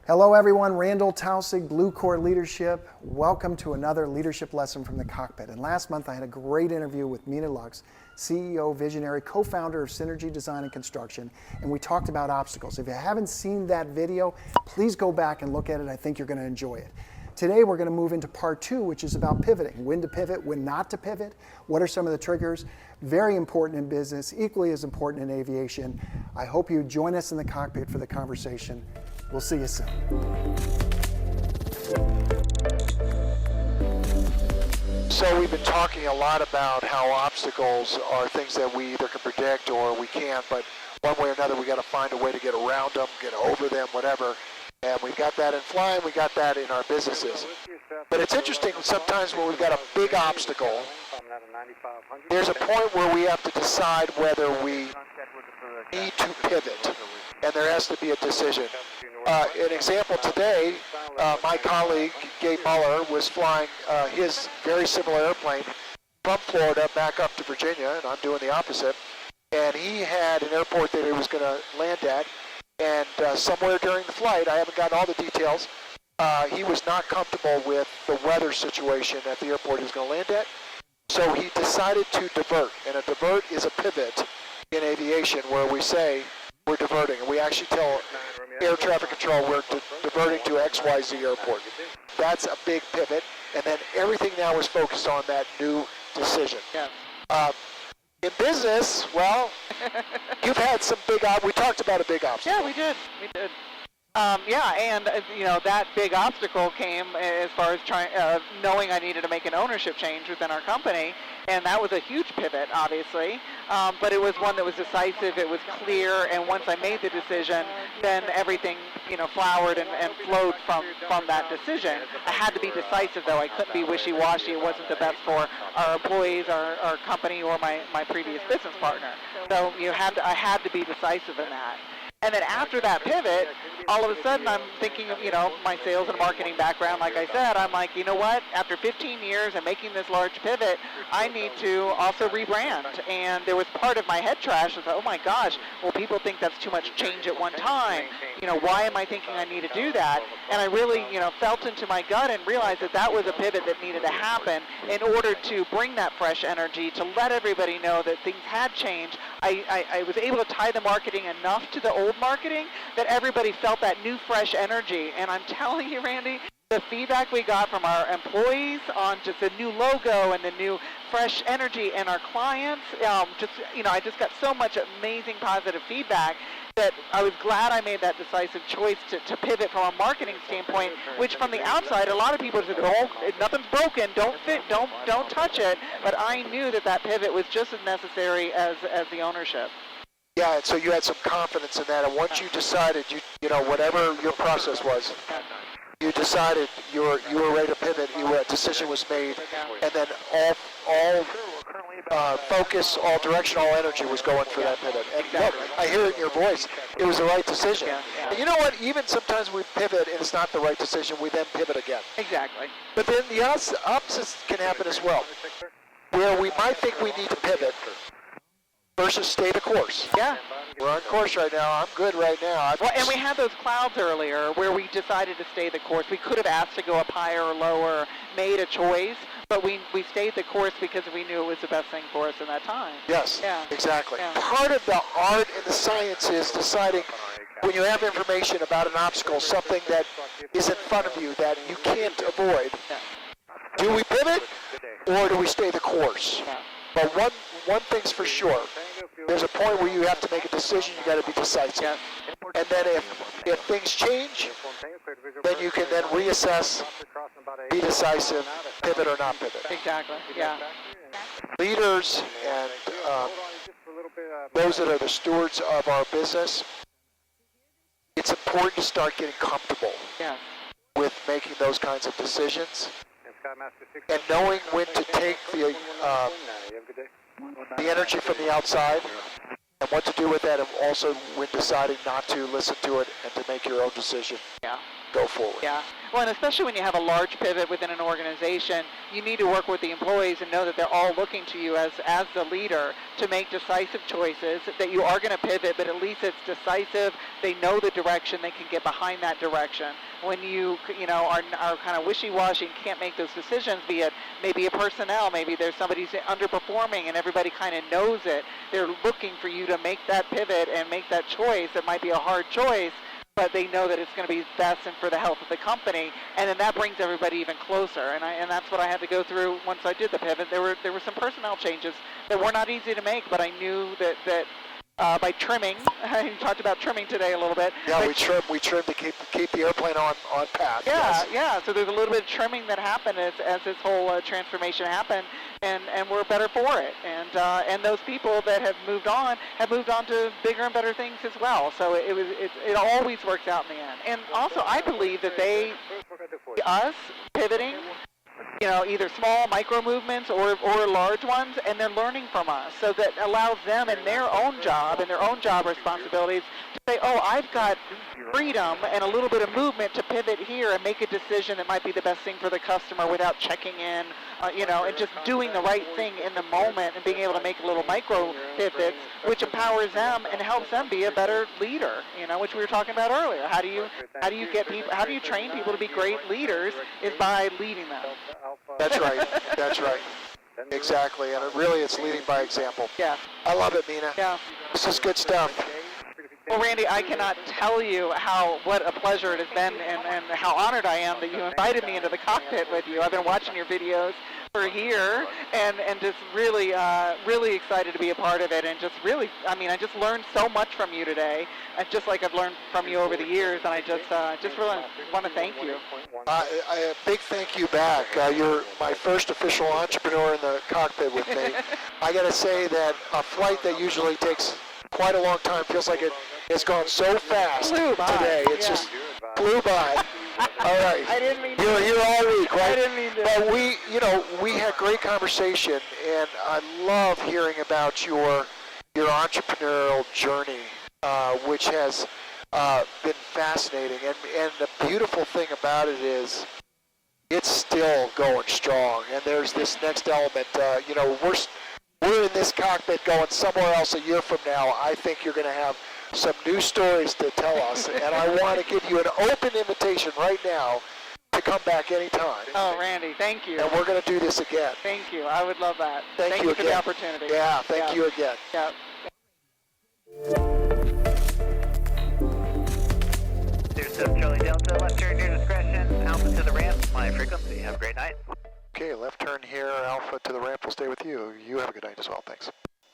Hello everyone, Randall Tausig, Blue Core Leadership. Welcome to another leadership lesson from the Cockpit. And last month I had a great interview with Mina Lucks, CEO, visionary, co-founder of Synergy Design and Construction, and we talked about obstacles. If you haven't seen that video, please go back and look at it. I think you're going to enjoy it. Today we're going to move into part two, which is about pivoting. When to pivot, when not to pivot. What are some of the triggers? Very important in business, equally as important in aviation. I hope you join us in the Cockpit for the conversation. We'll see you soon. So we've been talking a lot about how obstacles are things that we either can predict or we can't, but one way or another we got to find a way to get around them, get over them, whatever. And we've got that in flying, we got that in our businesses. But it's interesting sometimes when we've got a big obstacle, there's a point where we have to decide whether we need to pivot, and there has to be a decision. An example today, my colleague, Gabe Muller, was flying his very similar airplane from Florida back up to Virginia, and I'm doing the opposite. And he had an airport that he was going to land at, and somewhere during the flight, I haven't gotten all the details, he was not comfortable with the weather situation at the airport he was going to land at. So he decided to divert, and a divert is a pivot in aviation where we say we're diverting, and we actually tell air traffic control we're diverting to XYZ airport. That's a big pivot, and then everything now is focused on that new decision. Yeah. In business, well, you've had some big, we talked about a big obstacle. Yeah, we did. That big obstacle came as far as knowing I needed to make an ownership change within our company, and that was a huge pivot, obviously. But it was one that was decisive. It was clear, and once I made the decision, then everything, flowered and flowed from that decision. I had to be decisive, though. I couldn't be wishy-washy. It wasn't the best for our employees, our company, or my previous business partner. So I had to be decisive in that. And then after that pivot, all of a sudden I'm thinking of, my sales and marketing background. Like I said, I'm like, you know what? After 15 years and making this large pivot, I need to also rebrand. And there was part of my head trash. I thought, oh my gosh, well, people think that's too much change at one time. Why am I thinking I need to do that? And I really, felt into my gut and realized that was a pivot that needed to happen in order to bring that fresh energy, to let everybody know that things had changed. I was able to tie the marketing enough to the old marketing that everybody felt that new fresh energy. And I'm telling you, Randy, the feedback we got from our employees on just the new logo and the new fresh energy, and our clients, I just got so much amazing positive feedback that I was glad I made that decisive choice to pivot from a marketing standpoint, which from the outside, a lot of people said, oh, nothing's broken, don't touch it. But I knew that pivot was just as necessary as the ownership. Yeah, and so you had some confidence in that, and once you decided, whatever your process was, you decided you were ready to pivot, a decision was made, and then all focus, all direction, all energy was going for that pivot. And look, I hear it in your voice. It was the right decision. Yeah. And you know what? Even sometimes we pivot and it's not the right decision, we then pivot again. Exactly. But then the opposite can happen as well, where we might think we need to pivot versus stay the course. Yeah. We're on course right now. I'm good right now. And we had those clouds earlier where we decided to stay the course. We could have asked to go up higher or lower, made a choice, but we stayed the course because we knew it was the best thing for us in that time. Yes, yeah. Exactly. Yeah. Part of the art and the science is deciding when you have information about an obstacle, something that is in front of you that you can't avoid. Yeah. Do we pivot or do we stay the course? Yeah. But one thing's for sure. There's a point where you have to make a decision. You got to be decisive. Yeah. And then if things change, then you can then reassess, be decisive, pivot or not pivot. Exactly. Yeah. Leaders and those that are the stewards of our business, it's important to start getting comfortable with making those kinds of decisions and knowing when to take the energy from the outside and what to do with that, and also when deciding not to listen to it and to make your own decision. Yeah. go forward. Yeah. Well, and especially when you have a large pivot within an organization, you need to work with the employees and know that they're all looking to you as the leader to make decisive choices, that you are going to pivot, but at least it's decisive. They know the direction. They can get behind that direction. When you are kind of wishy-washy and can't make those decisions, be it maybe a personnel, maybe there's somebody who's underperforming and everybody kind of knows it. They're looking for you to make that pivot and make that choice. It might be a hard choice, but they know that it's going to be best and for the health of the company, and then that brings everybody even closer. And that's what I had to go through once I did the pivot. There were some personnel changes that were not easy to make, but I knew that by trimming, you talked about trimming today a little bit. Yeah, we trimmed to keep the airplane on path. Yeah, yes. yeah. So there's a little bit of trimming that happened as this whole transformation happened, and we're better for it. And those people that have moved on to bigger and better things as well. So it always works out in the end. And also, I believe that us pivoting, either small micro movements or large ones, and they're learning from us. So that allows them in their own job and their own job responsibilities to say, oh, I've got freedom and a little bit of movement to pivot here and make a decision that might be the best thing for the customer without checking in, and just doing the right thing in the moment and being able to make little micro pivots, which empowers them and helps them be a better leader, which we were talking about earlier. How do you train people to be great leaders is by leading them. That's right. That's right. Exactly. And it's leading by example. Yeah. I love it, Mina. Yeah. This is good stuff. Well, Randy, I cannot tell you what a pleasure it has been and how honored I am that you invited me into the cockpit with you. I've been watching your videos for a year and just really excited to be a part of it, and just really, I just learned so much from you today, just like I've learned from you over the years, and I just really want to thank you. A big thank you back. You're my first official entrepreneur in the cockpit with me. I got to say that a flight that usually takes quite a long time feels like it's gone so fast today. It's just flew by. All right. I didn't mean You're here all week, right? I didn't mean to. But we had great conversation, and I love hearing about your entrepreneurial journey, which has been fascinating. And the beautiful thing about it is it's still going strong. And there's this next element. We're in this cockpit going somewhere else a year from now. I think you're going to have some new stories to tell us, and I want to give you an open invitation right now to come back anytime. Oh, Randy, thank you. And we're going to do this again. Thank you. I would love that. Thank you for again. the opportunity. Yeah, thank you again. Yeah. Charlie Delta, left turn near discretion, Alpha to the ramp, my frequency. Have a great night. Okay, left turn here, Alpha to the ramp will stay with you. You have a good night as well. Thanks.